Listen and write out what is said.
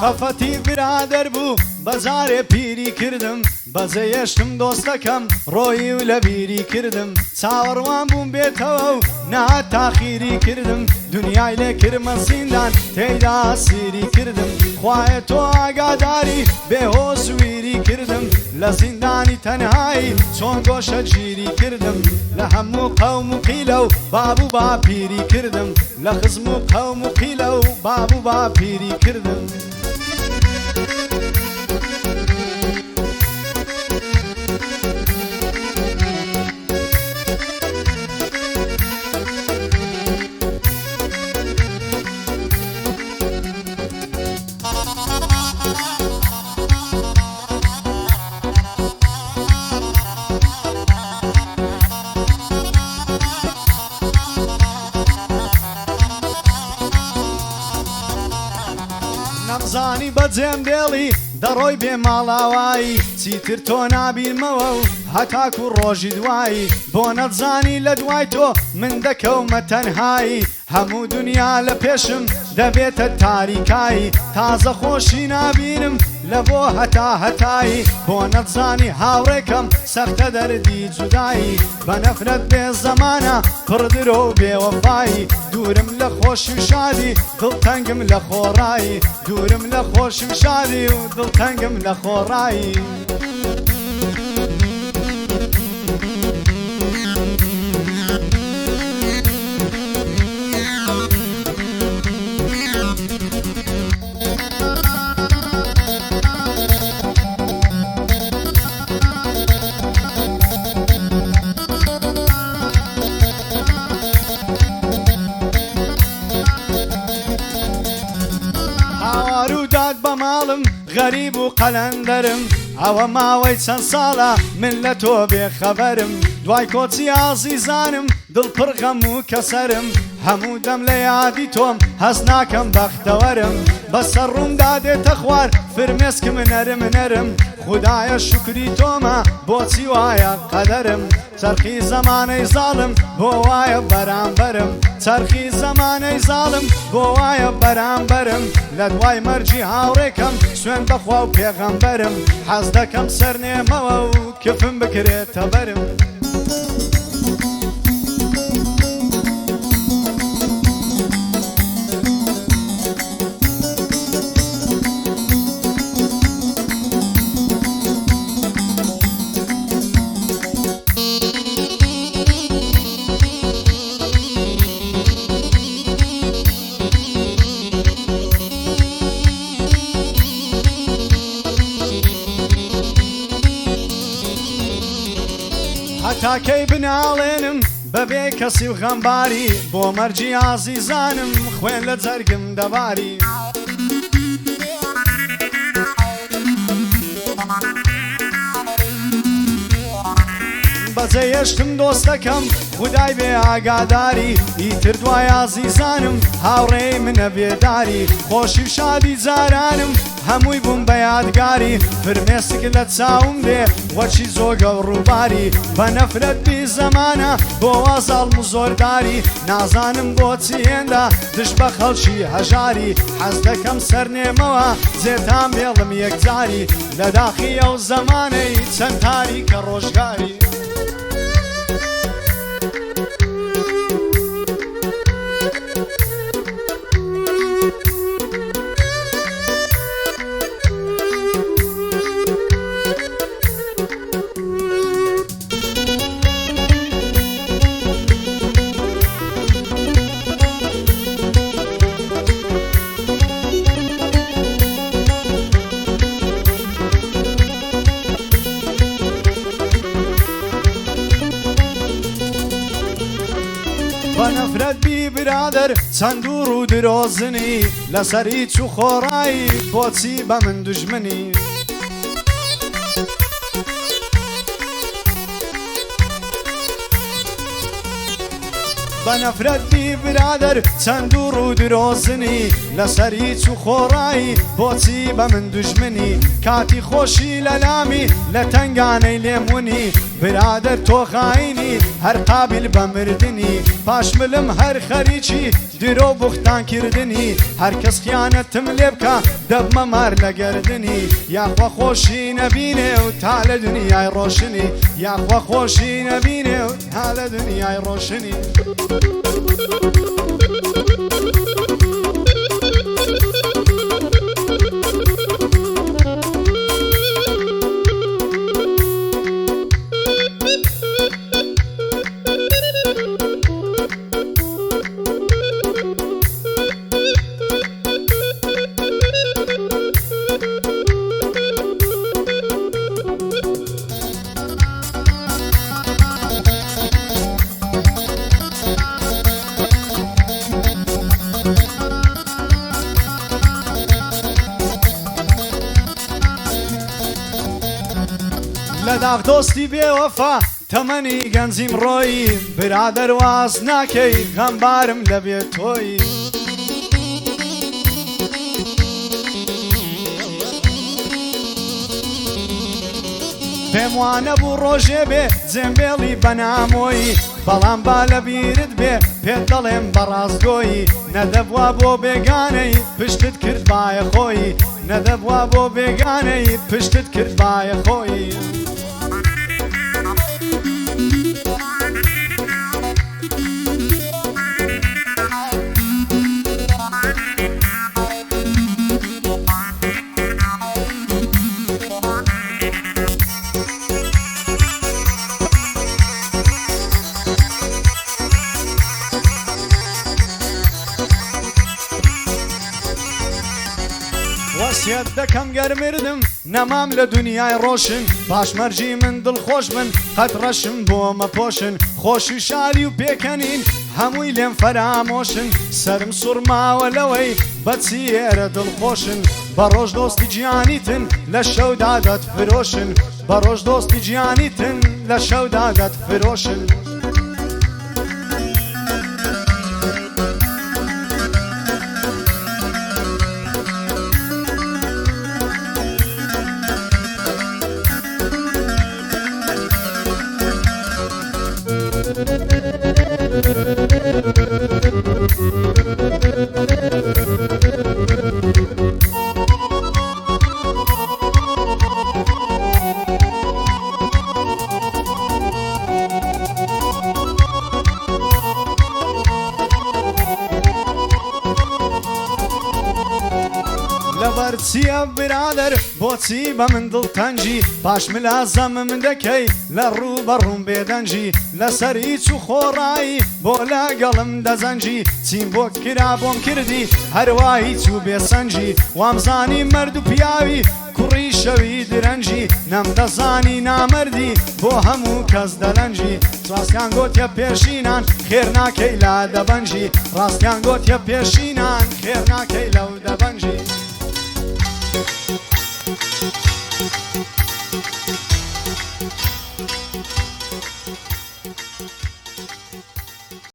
خەفەتی برادەر بوو بەزارێ پیری کردم بەجێهێشتم دۆستەکەم ڕۆیی و لە بیری کردم چاوەڕوان بووم بێتەوە و نەهات تاخیری کردم دنیای لێ کردمە زیندان تێیدا سیری کردم خوایە تۆ ئاگاداری بێهۆش ویری کردم لە زیندانی تەنهایی چۆن گۆشە گیری کردم لە هەموو قەوم و قیلە و باب و باپیری کردم لە خزم و قەوم و قیلە و باب و باپیری کردم نەمزانی بەجێم دێڵی دەڕۆی بێ ماڵاوایی چیتر تۆ نابینمەوە و هەتاکو ڕۆژی دوایی بۆ نەتزانی لە دوای تۆ من دەکەومە تەنهایی هەموو دنیا لە پێشم دەبێتە تاریکایی تازە خۆشی نابینم لە بۆ هەتا هەتایی بۆ نەتزانی هاوڕێکەم سەختە دەردی جودایی بە نەفرەت بێ زەمانە پڕدرۆ و بێوەفایی دوورم لە خۆشی و شادی دڵتەنگم لە خۆڕایی دوورم لە خۆشی و شادی و دڵتەنگم لە خۆڕایی بەماڵم غەریب و قەلەندەرم ئەوە ماوەی چەند ساڵە من لە تۆ بێخەبەرم دوای کۆچی ئازیزانم دڵپڕ غەم و کەسەرم هەموو دەم لە یادی تۆم هەست ناکەم بەختەوەرم بەسەر ڕوومدا دێتە خوار فرمێسکم نەرم نەرم خودایە شکری تۆمە بۆچی وایە قەدەرم چەرخی زەمانەی زاڵم بۆ وایە بەرامبەرم چەرخی زەمانەی زاڵم بۆ وایە بەرامبەرم لە دوای مەرجی هاوڕێکم سوێن بەخوا و پێغەمبەرم حەز دەکەم سەرنێمەوە و کفم بکرێتە بەرم هەتاکەی بناڵێنم بەبێ کەسی و غەمباری بۆ مەرجی ئازیزانم خوێن لە جەرگم دەباری بەجێهێشتم دۆستەکەم خودای بێ ئاگاداری ئیتر دوای ئازیزانم هاوڕێی منە بێداری خۆشی و شادی جارانم هەمووی بووم بە یادگاری فرمێسک لە چاوم دێ وەچی زۆگە و ڕووباری بە نەفرەت بی زەمانە بۆ وازاڵم و زۆرداری نازانم بۆچی هێندا دش بە خەڵکی هەژاری حەز دەکەم سەرنێمەوە جێتان بێڵم یەکجاری لە داخی ئەو زەمانەی چەند تاریکە ڕۆژگاری بەنەفرەت بی برادەر چەند و ڕوو درۆزنی لەسەر هیچ و خۆڕایی بۆچی بە من دوژمنی بەنەفرەت بی برادەر چەند و ڕوو درۆزنی لەسەر هیچ و خۆڕایی بۆچی بە من دوژمنی کاتی خۆشی لە لامی لە تنگانەی لێمونی برادر تۆ خاینی هەر قابل بە مردنی پاشملم هەر خەریکی درۆ بوختان کردنی هەر کەس خیانەتم لێ بکە دەبمە مار لە گەردنی یاخوا خۆشی نەبینێ و تا لە دنیای ڕۆشنی یاخوا خۆشی نەبینێ و تا لە دنیای ڕۆشنی لەداغ دۆستی بێوەفا تەمەنی گەنجیم ڕۆیی برادەر واز ناکەی غەمبارم لەبێ تۆیی پێم وانە بوو ڕۆژێ بێ جێمبێڵی بەنامۆیی بەڵام با لە بیرت بێ پێت دەڵێم بەڕاستگۆیی نەدەبوا بۆ بێگانەی پشتت کرد بایە خۆی نەدەبوا بۆ بێگانەی پشتت کرد بایە خۆی وەسیەت دەکەم گەرمردم نەمام لە دنیای ڕۆشن پاشمەرجی من دڵخۆش من قەت ڕەشم بۆ مەپۆشن خۆشی شادی و پێکەنین هەمووی لێم فەرامۆشن سەرم سوڕماوە لەوەی بەچی ئێرە دڵخۆشن بە ڕۆژ دۆستی گیانیتن لە شەودا دەتفرۆشن بە ڕۆژ دۆستی گیانیتن لە شەودا دەتفرۆشن لەبەرچیە برادر بۆچی بە من دڵتەنجی پاشملا زەمم دەکەی لە ڕوو بەڕوم بێدەنجی لەسەر هیچ و خۆڕایی بۆ لەگەڵم دەزەنجی چیم بۆ کرا بۆم کردی هەروە هیچ و بێسەنجی وامزانی مەرد و پیاوی کوڕی شەوی درەنجی نەمدەزانی نامەردی بۆ هەموو کەس دەلەنجی ڕاستیان گۆتیە پێشینان خێر ناکەی لا دەبەنجی ڕاستیان گۆتیە پێشینان خێر ناکەی لەو دەبەنجی